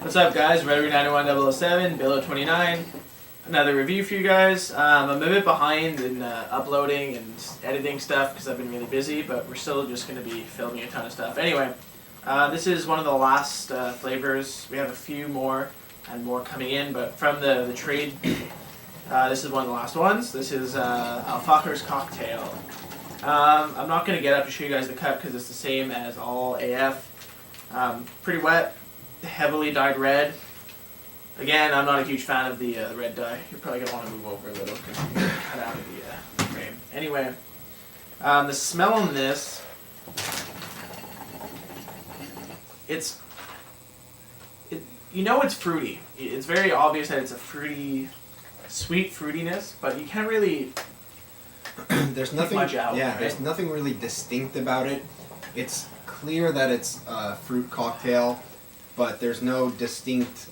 What's up, guys? Rhetoric91007, Billo29. Another review for you guys. I'm a bit behind in uploading and editing stuff because I've been really busy, but we're still just going to be filming a ton of stuff. Anyway, this is one of the last flavors. We have a few more and more coming in, but from the trade, this is one of the last ones. This is Fakher's cocktail. I'm not going to get up to show you guys the cup because it's the same as all AF. Pretty wet, heavily dyed red. Again, I'm not a huge fan of the red dye. You're probably going to want to move over a little because I'm going to cut out of the frame. Anyway, the smell on this, you know it's fruity. It's very obvious that it's a fruity, sweet fruitiness, but you can't really there's nothing much out. Yeah, right? There's nothing really distinct about it. It's clear that it's a fruit cocktail, but there's no distinct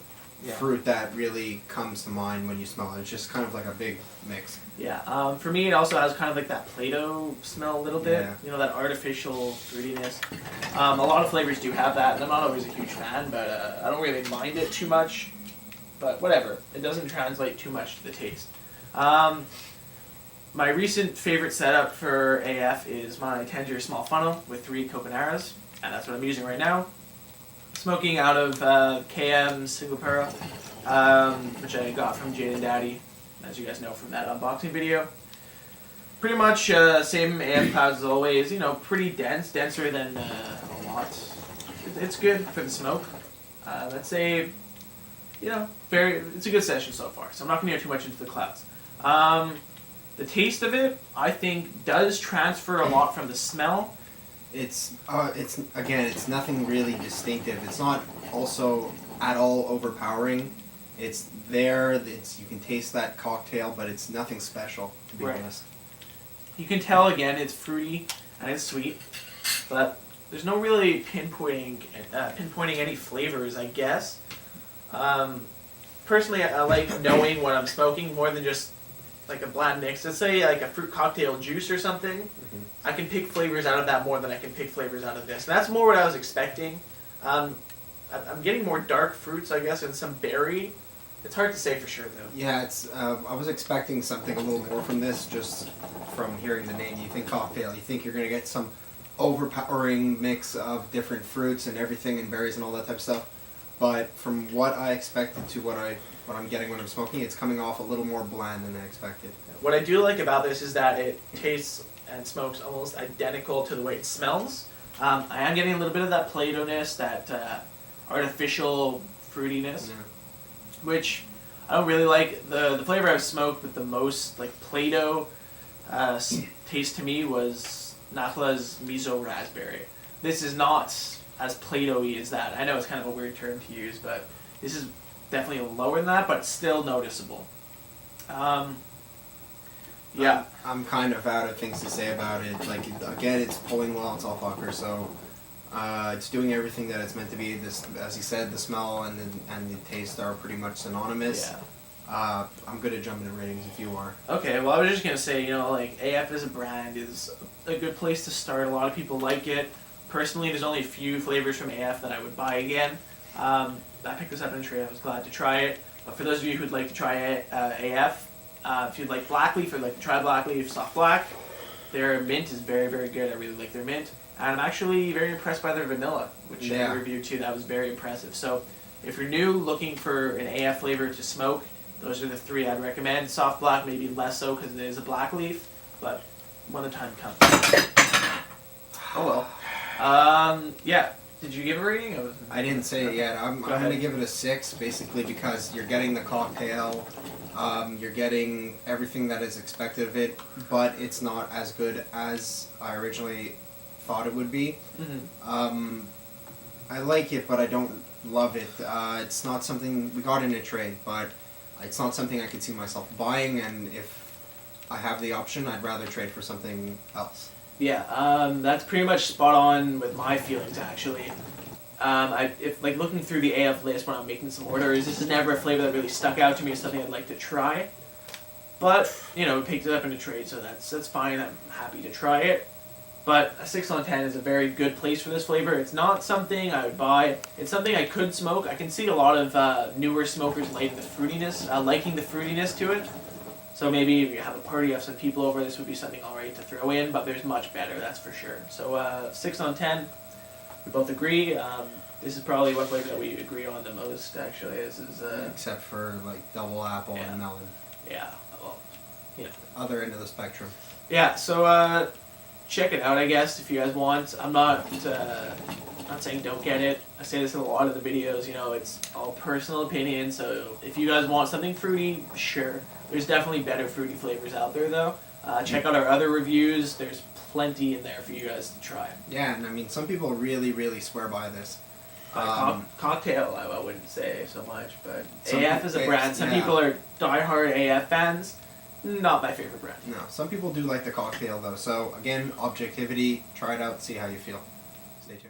fruit that really comes to mind when you smell it. It's just kind of like a big mix. Yeah. For me, it also has kind of like that Play-Doh smell a little bit. Yeah. You know, that artificial fruitiness. A lot of flavors do have that, and I'm not always a huge fan, but I don't really mind it too much. But whatever. It doesn't translate too much to the taste. My recent favorite setup for AF is my Tangier small funnel with 3 Coconaras, and that's what I'm using right now. Smoking out of KM Single Para, which I got from Jade and Daddy, as you guys know from that unboxing video. Pretty much same AF clouds as always, you know, pretty dense, denser than a lot. It's good for the smoke. Let's say, you know, it's a good session so far, so I'm not going to get too much into the clouds. The taste of it, I think, does transfer a lot from the smell. It's nothing really distinctive. It's not also at all overpowering. It's there. You can taste that cocktail, but it's nothing special, to be honest. You can tell again it's fruity and it's sweet, but there's no really pinpointing any flavors, I guess. Personally, I like knowing what I'm smoking more than just like a bland mix. Let's say like a fruit cocktail juice or something. Mm-hmm. I can pick flavors out of that more than I can pick flavors out of this. And that's more what I was expecting. I'm getting more dark fruits, I guess, and some berry. It's hard to say for sure, though. Yeah, I was expecting something a little more from this, just from hearing the name. You think cocktail, you think you're going to get some overpowering mix of different fruits and everything and berries and all that type of stuff. But from what I expected to what I'm getting when I'm smoking, it's coming off a little more bland than I expected. What I do like about this is that it tastes and smokes almost identical to the way it smells. I am getting a little bit of that Play-Doh-ness, that artificial fruitiness, which I don't really like. The flavor I've smoked with the most like Play-Doh taste to me was Nachla's Miso Raspberry. This is not as Play-Doh-y as that. I know it's kind of a weird term to use, but this is definitely lower than that, but still noticeable. Yeah. I'm kind of out of things to say about it. Like, again, it's pulling well, it's all Fakher, so it's doing everything that it's meant to be. This, as you said, the smell and the taste are pretty much synonymous. Yeah. I'm good at jumping to ratings if you are. Okay, well, I was just going to say, you know, like, AF as a brand is a good place to start. A lot of people like it. Personally, there's only a few flavors from AF that I would buy again. I picked this up in a trade. I was glad to try it. But for those of you who'd like to try AF, if you'd like black leaf or like to try black leaf, soft black, their mint is very, very good. I really like their mint. And I'm actually very impressed by their vanilla, which I reviewed too. That was very impressive. So if you're new, looking for an AF flavor to smoke, those are the 3 I'd recommend. Soft black, maybe less so because it is a black leaf, but when the time comes. Oh well. Yeah. Did you give a rating? I didn't say it yet. I'm going to give it a 6, basically because you're getting the cocktail, you're getting everything that is expected of it, but it's not as good as I originally thought it would be. Mm-hmm. I like it, but I don't love it. It's not something we got in a trade, but it's not something I could see myself buying, and if I have the option, I'd rather trade for something else. Yeah, that's pretty much spot on with my feelings, actually. If looking through the AF list when I'm making some orders, this is never a flavor that really stuck out to me as something I'd like to try. But, you know, we picked it up in a trade, so that's fine. I'm happy to try it. But a 6 on 10 is a very good place for this flavor. It's not something I would buy. It's something I could smoke. I can see a lot of newer smokers liking the fruitiness to it. So maybe if you have a party, have some people over, this would be something alright to throw in, but there's much better, that's for sure. So 6 on 10, we both agree. This is probably one flavor that we agree on the most, actually. Except for like double apple and melon. Yeah, well, Other end of the spectrum. Yeah, so check it out, I guess, if you guys want. I'm not saying don't get it. I say this in a lot of the videos, it's all personal opinion, so if you guys want something fruity, sure. There's definitely better fruity flavors out there, though. Check out our other reviews. There's plenty in there for you guys to try. Yeah, and I mean, some people really, really swear by this. Cocktail, I wouldn't say so much, but AF is a brand. Some people are diehard AF fans. Not my favorite brand. No, some people do like the cocktail, though. So, again, objectivity, try it out, see how you feel. Stay tuned.